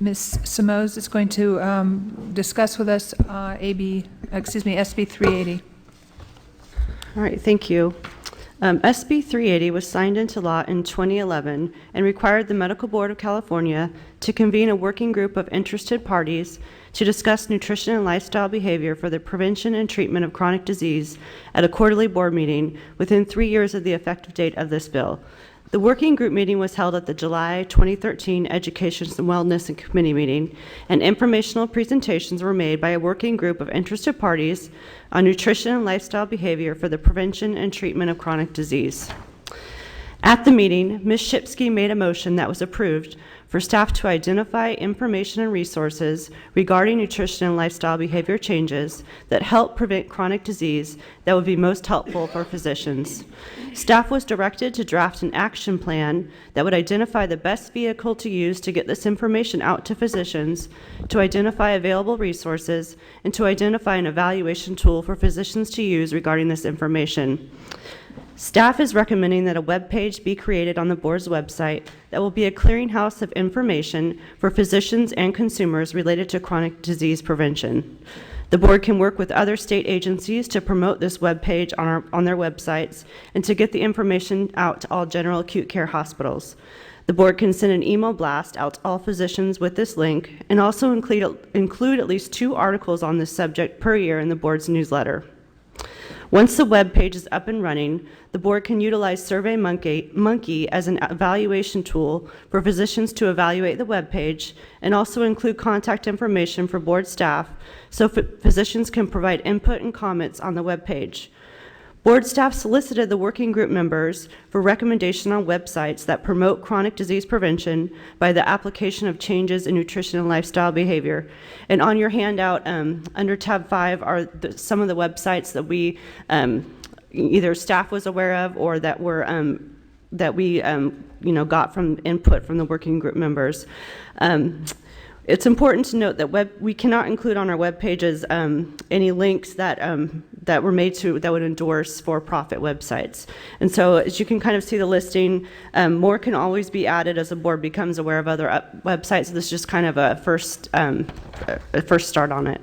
Ms. Simoes is going to discuss with us SB 380. All right, thank you. SB 380 was signed into law in 2011 and required the Medical Board of California to convene a working group of interested parties to discuss nutrition and lifestyle behavior for the prevention and treatment of chronic disease at a quarterly board meeting within 3 years of the effective date of this bill. The working group meeting was held at the July 2013 Education and Wellness Committee meeting, and informational presentations were made by a working group of interested parties on nutrition and lifestyle behavior for the prevention and treatment of chronic disease. At the meeting, Ms. Shipsky made a motion that was approved for staff to identify information and resources regarding nutrition and lifestyle behavior changes that help prevent chronic disease that would be most helpful for physicians. Staff was directed to draft an action plan that would identify the best vehicle to use to get this information out to physicians, to identify available resources, and to identify an evaluation tool for physicians to use regarding this information. Staff is recommending that a web page be created on the board's website that will be a clearinghouse of information for physicians and consumers related to chronic disease prevention. The board can work with other state agencies to promote this web page on their websites and to get the information out to all general acute care hospitals. The board can send an email blast out to all physicians with this link and also include at least 2 articles on this subject per year in the board's newsletter. Once the web page is up and running, the board can utilize SurveyMonkey as an evaluation tool for physicians to evaluate the web page and also include contact information for board staff so physicians can provide input and comments on the web page. Board staff solicited the working group members for recommendation on websites that promote chronic disease prevention by the application of changes in nutrition and lifestyle behavior. And on your handout, under tab 5 are some of the websites that we either staff was aware of or that were that we got from input from the working group members. It's important to note that we cannot include on our web pages any links that were made that would endorse for-profit websites. And so, as you can kind of see the listing, more can always be added as the board becomes aware of other websites. So this is just kind of a first start on it.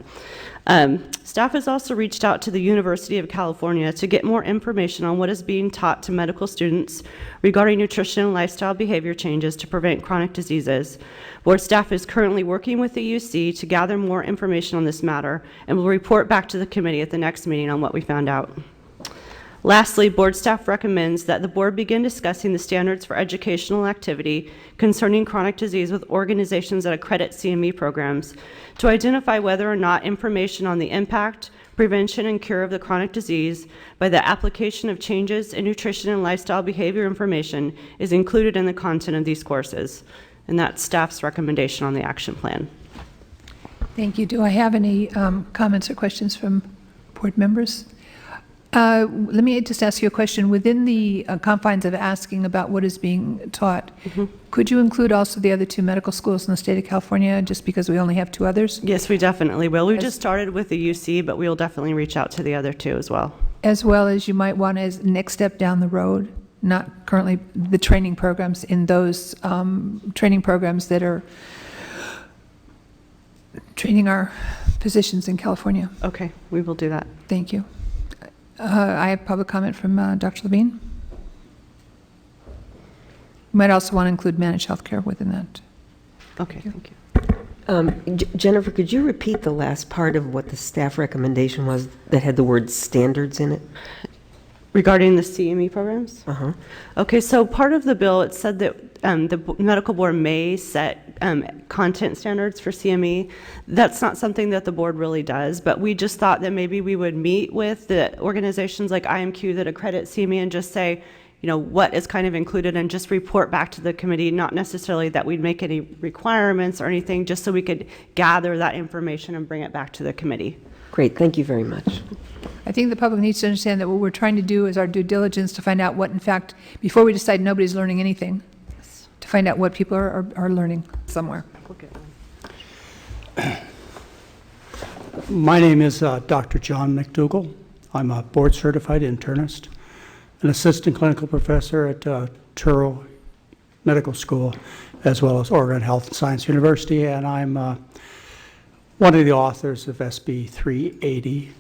Staff has also reached out to the University of California to get more information on what is being taught to medical students regarding nutrition and lifestyle behavior changes to prevent chronic diseases. Board staff is currently working with the UC to gather more information on this matter and will report back to the committee at the next meeting on what we found out. Lastly, board staff recommends that the board begin discussing the standards for educational activity concerning chronic disease with organizations that accredit CME programs to identify whether or not information on the impact, prevention, and cure of the chronic disease by the application of changes in nutrition and lifestyle behavior information is included in the content of these courses. And that's staff's recommendation on the action plan. Thank you. Do I have any comments or questions from board members? Let me just ask you a question. Within the confines of asking about what is being taught, could you include also the other 2 medical schools in the state of California, just because we only have 2 others? Yes, we definitely will. We just started with the UC, but we'll definitely reach out to the other 2 as well. As well as you might want as next step down the road, not currently the training programs in those training programs that are training our physicians in California. Okay, we will do that. Thank you. I have public comment from Dr. Levine. You might also want to include managed healthcare within that. Okay, thank you. Jennifer, could you repeat the last part of what the staff recommendation was that had the word standards in it? Regarding the CME programs? Uh-huh. Okay, so part of the bill, it said that the medical board may set content standards for CME. That's not something that the board really does, but we just thought that maybe we would meet with the organizations like IMQ that accredit CME and just say, what is kind of included and just report back to the committee, not necessarily that we'd make any requirements or anything, just so we could gather that information and bring it back to the committee. Great, thank you very much. I think the public needs to understand that what we're trying to do is our due diligence to find out what, in fact, before we decide nobody's learning anything, to find out what people are learning somewhere. My name is Dr. John McDougall. I'm a board-certified internist, an assistant clinical professor at Truro Medical School as well as Oregon Health and Science University, and I'm one of the authors of SB 380.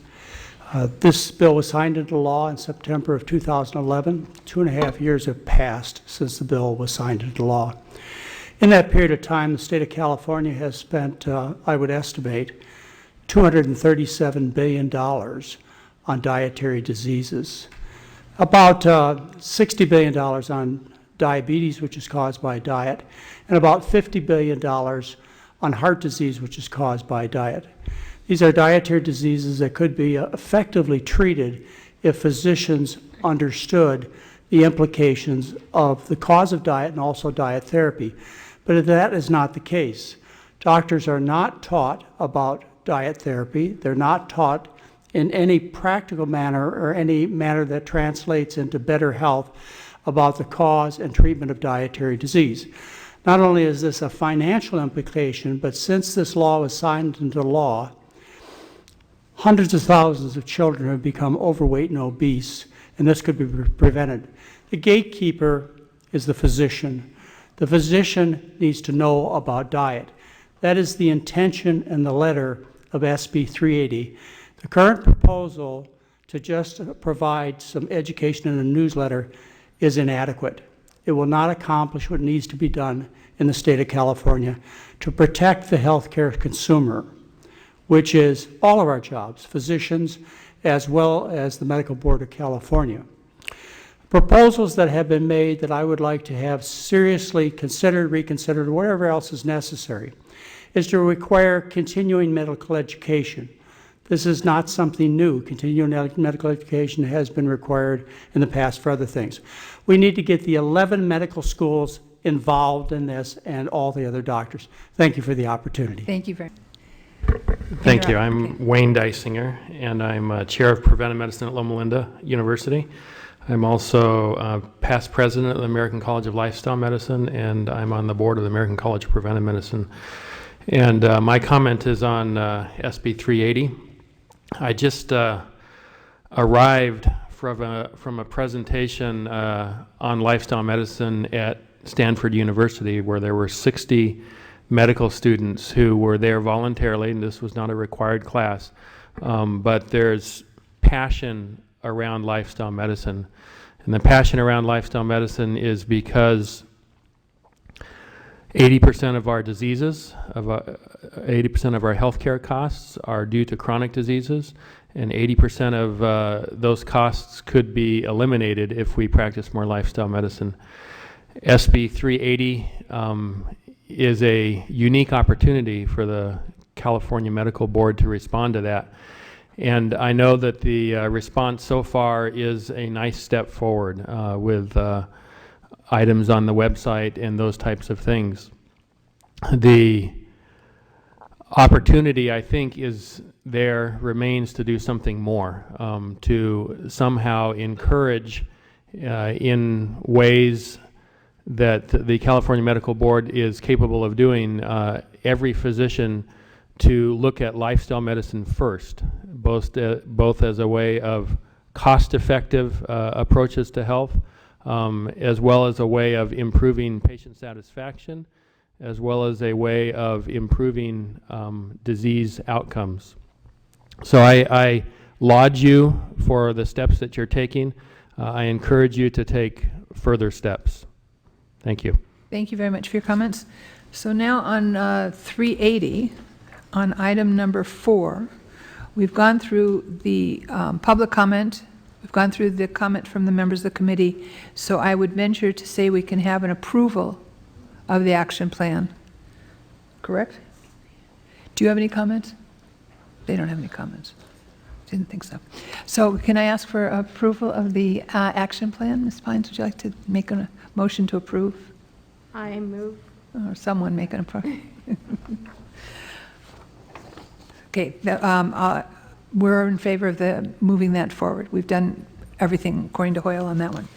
This bill was signed into law in September of 2011. 2.5 years have passed since the bill was signed into law. In that period of time, the state of California has spent, I would estimate, $237 billion on dietary diseases. About $60 billion on diabetes, which is caused by diet, and about $50 billion on heart disease, which is caused by diet. These are dietary diseases that could be effectively treated if physicians understood the implications of the cause of diet and also diet therapy. But that is not the case. Doctors are not taught about diet therapy. They're not taught in any practical manner or any manner that translates into better health about the cause and treatment of dietary disease. Not only is this a financial implication, but since this law was signed into law, hundreds of thousands of children have become overweight and obese, and this could be prevented. The gatekeeper is the physician. The physician needs to know about diet. That is the intention and the letter of SB 380. The current proposal to just provide some education in a newsletter is inadequate. It will not accomplish what needs to be done in the state of California to protect the healthcare consumer, which is all of our jobs, physicians, as well as the Medical Board of California. Proposals that have been made that I would like to have seriously considered, reconsidered, whatever else is necessary, is to require continuing medical education. This is not something new. Continuing medical education has been required in the past for other things. We need to get the 11 medical schools involved in this and all the other doctors. Thank you for the opportunity. Thank you very much. Thank you. I'm Wayne Dysinger, and I'm Chair of Preventive Medicine at Loma Linda University. I'm also past president of the American College of Lifestyle Medicine, and I'm on the board of the American College of Preventive Medicine. And my comment is on SB 380. I just arrived from a presentation on lifestyle medicine at Stanford University, where there were 60 medical students who were there voluntarily, and this was not a required class, but there's passion around lifestyle medicine. And the passion around lifestyle medicine is because 80% of our diseases, 80% of our healthcare costs are due to chronic diseases, and 80% of those costs could be eliminated if we practice more lifestyle medicine. SB 380 is a unique opportunity for the California Medical Board to respond to that. And I know that the response so far is a nice step forward with items on the website and those types of things. The opportunity, I think, remains to do something more, to somehow encourage in ways that the California Medical Board is capable of doing, every physician to look at lifestyle medicine first, both as a way of cost-effective approaches to health, as well as a way of improving patient satisfaction, as well as a way of improving disease outcomes. So I laud you for the steps that you're taking. I encourage you to take further steps. Thank you. Thank you very much for your comments. So now on 380, on item number 4, we've gone through the public comment. We've gone through the comment from the members of the committee. So I would venture to say we can have an approval of the action plan. Correct? Do you have any comments? They don't have any comments. Didn't think so. So can I ask for approval of the action plan? Ms. Pines, would you like to make a motion to approve? I move. Or someone make an approval? Okay, we're in favor of moving that forward. We've done everything according to Hoyle on that one.